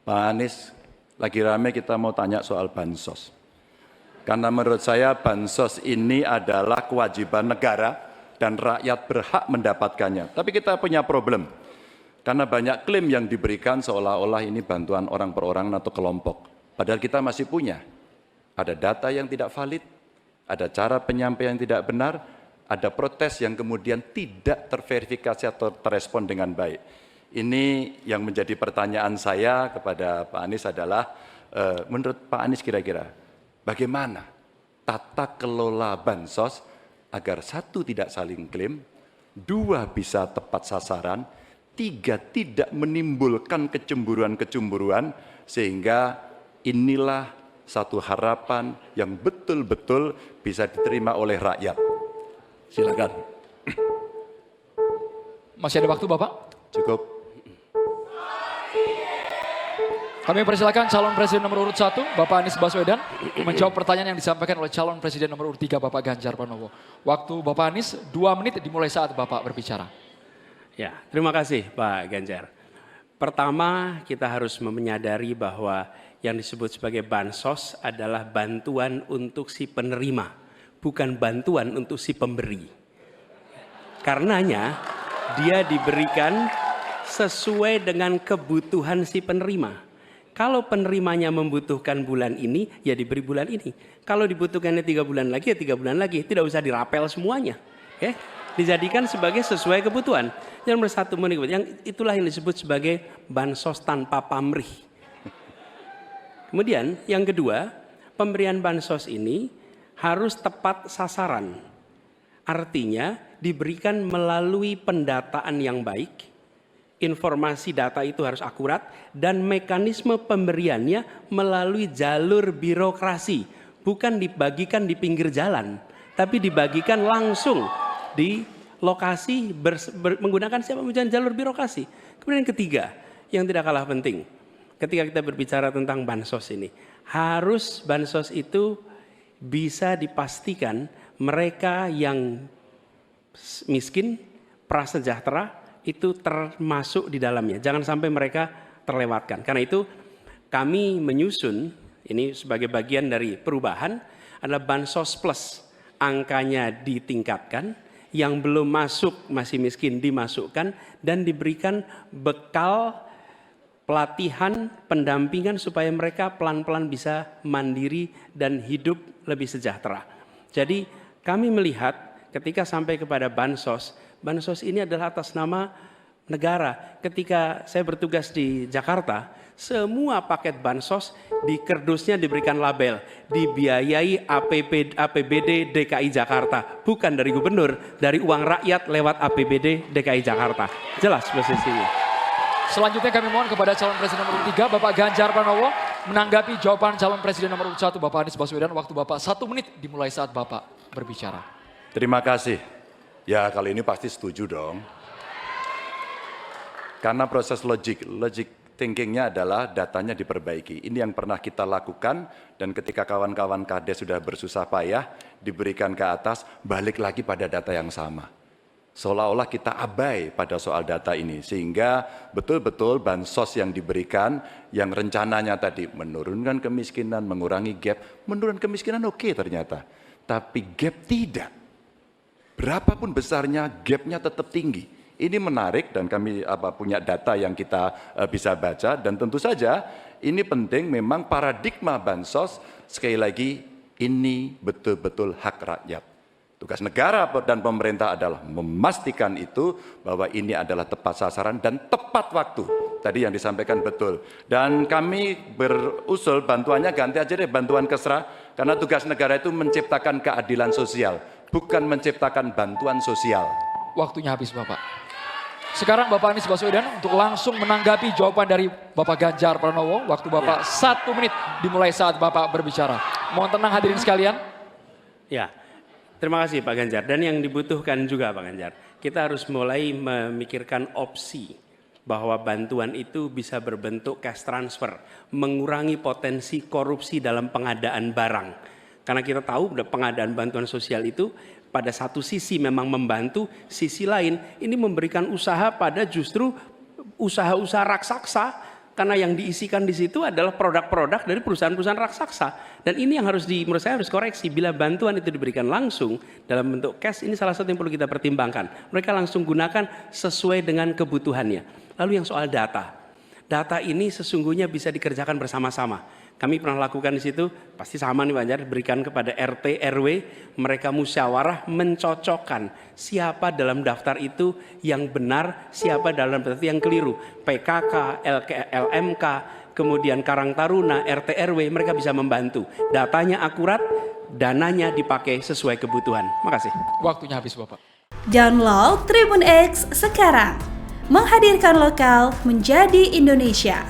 Pak Anies, lagi rame kita mau tanya soal bansos. Karena menurut saya bansos ini adalah kewajiban negara dan rakyat berhak mendapatkannya. Tapi kita punya problem. Karena banyak klaim yang diberikan seolah-olah ini bantuan orang per orang atau kelompok. Padahal kita masih punya. Ada data yang tidak valid, ada cara penyampaian yang tidak benar, ada protes yang kemudian tidak terverifikasi atau terrespon dengan baik. Ini yang menjadi pertanyaan saya kepada Pak Anies adalah, menurut Pak Anies kira-kira bagaimana tata kelola bansos agar satu tidak saling klaim, dua bisa tepat sasaran, tiga tidak menimbulkan kecemburuan-kecemburuan, sehingga inilah satu harapan yang betul-betul bisa diterima oleh rakyat. Silakan. Masih ada waktu Bapak? Cukup. Kami persilakan calon presiden nomor urut 1, Bapak Anies Baswedan, menjawab pertanyaan yang disampaikan oleh calon presiden nomor urut 3, Bapak Ganjar Pranowo. Waktu Bapak Anies 2 menit dimulai saat Bapak berbicara. Ya, terima kasih Pak Ganjar. Pertama, kita harus menyadari bahwa yang disebut sebagai bansos adalah bantuan untuk si penerima, bukan bantuan untuk si pemberi. Karenanya, dia diberikan sesuai dengan kebutuhan si penerima. Kalau penerimanya membutuhkan bulan ini, ya diberi bulan ini. Kalau dibutuhkannya 3 bulan lagi, ya 3 bulan lagi. Tidak usah dirapel semuanya. Ya. Dijadikan sebagai sesuai kebutuhan. Yang nomor 1, yang itulah yang disebut sebagai bansos tanpa pamrih. Kemudian yang kedua, pemberian bansos ini harus tepat sasaran. Artinya diberikan melalui pendataan yang baik, informasi data itu harus akurat, dan mekanisme pemberiannya melalui jalur birokrasi. Bukan dibagikan di pinggir jalan, tapi dibagikan langsung di lokasi menggunakan siapa menggunakan jalur birokrasi. Kemudian yang ketiga, yang tidak kalah penting, ketika kita berbicara tentang bansos ini, harus bansos itu bisa dipastikan mereka yang miskin, prasejahtera, itu termasuk di dalamnya. Jangan sampai mereka terlewatkan. Karena itu kami menyusun, ini sebagai bagian dari perubahan, adalah Bansos Plus. Angkanya ditingkatkan, yang belum masuk masih miskin dimasukkan, dan diberikan bekal pelatihan, pendampingan supaya mereka pelan-pelan bisa mandiri dan hidup lebih sejahtera. Jadi kami melihat ketika sampai kepada bansos ini adalah atas nama negara. Ketika saya bertugas di Jakarta, semua paket bansos di kerdusnya diberikan label dibiayai APBD DKI Jakarta, bukan dari gubernur, dari uang rakyat lewat APBD DKI Jakarta. Jelas posisinya. Selanjutnya kami mohon kepada calon presiden nomor 3, Bapak Ganjar Pranowo, menanggapi jawaban calon presiden nomor 1, Bapak Anies Baswedan. Waktu Bapak 1 menit dimulai saat Bapak berbicara. Terima kasih. Ya, kali ini pasti setuju dong. Karena proses logic thinkingnya adalah datanya diperbaiki. Ini yang pernah kita lakukan, dan ketika kawan-kawan Kades sudah bersusah payah, diberikan ke atas, balik lagi pada data yang sama. Seolah-olah kita abai pada soal data ini, sehingga betul-betul bansos yang diberikan, yang rencananya tadi menurunkan kemiskinan, mengurangi gap, menurunkan kemiskinan oke ternyata. Tapi gap tidak. Berapapun besarnya, gapnya tetap tinggi. Ini menarik, dan kami punya data yang kita bisa baca, dan tentu saja ini penting. Memang paradigma bansos, sekali lagi, ini betul-betul hak rakyat. Tugas negara dan pemerintah adalah memastikan itu, bahwa ini adalah tepat sasaran dan tepat waktu. Tadi yang disampaikan betul. Dan kami berusul bantuannya ganti aja deh, bantuan kesra, karena tugas negara itu menciptakan keadilan sosial, bukan menciptakan bantuan sosial. Waktunya habis Bapak. Sekarang Bapak Anies Baswedan untuk langsung menanggapi jawaban dari Bapak Ganjar Pranowo. Waktu Bapak 1 menit dimulai saat Bapak berbicara. Mohon tenang hadirin sekalian. Ya, terima kasih Pak Ganjar. Dan yang dibutuhkan juga Pak Ganjar, kita harus mulai memikirkan opsi bahwa bantuan itu bisa berbentuk cash transfer, mengurangi potensi korupsi dalam pengadaan barang. Karena kita tahu pengadaan bantuan sosial itu pada satu sisi memang membantu, sisi lain ini memberikan usaha pada justru usaha-usaha raksasa, Karena yang diisikan di situ adalah produk-produk dari perusahaan-perusahaan raksasa. Dan ini yang menurut saya harus koreksi. Bila bantuan itu diberikan langsung dalam bentuk cash, ini salah satu yang perlu kita pertimbangkan. Mereka langsung gunakan sesuai dengan kebutuhannya. Lalu yang soal data. Data ini sesungguhnya bisa dikerjakan bersama-sama. Kami pernah lakukan di situ, pasti sama nih Pak Ganjar, berikan kepada RT, RW, mereka musyawarah mencocokkan siapa dalam daftar itu yang benar, siapa dalam daftar itu yang keliru. PKK, LMK, kemudian Karang Taruna, RT, RW, mereka bisa membantu. Datanya akurat, dananya dipakai sesuai kebutuhan. Makasih. Waktunya habis Bapak. Download Tribun X sekarang. Menghadirkan lokal menjadi Indonesia.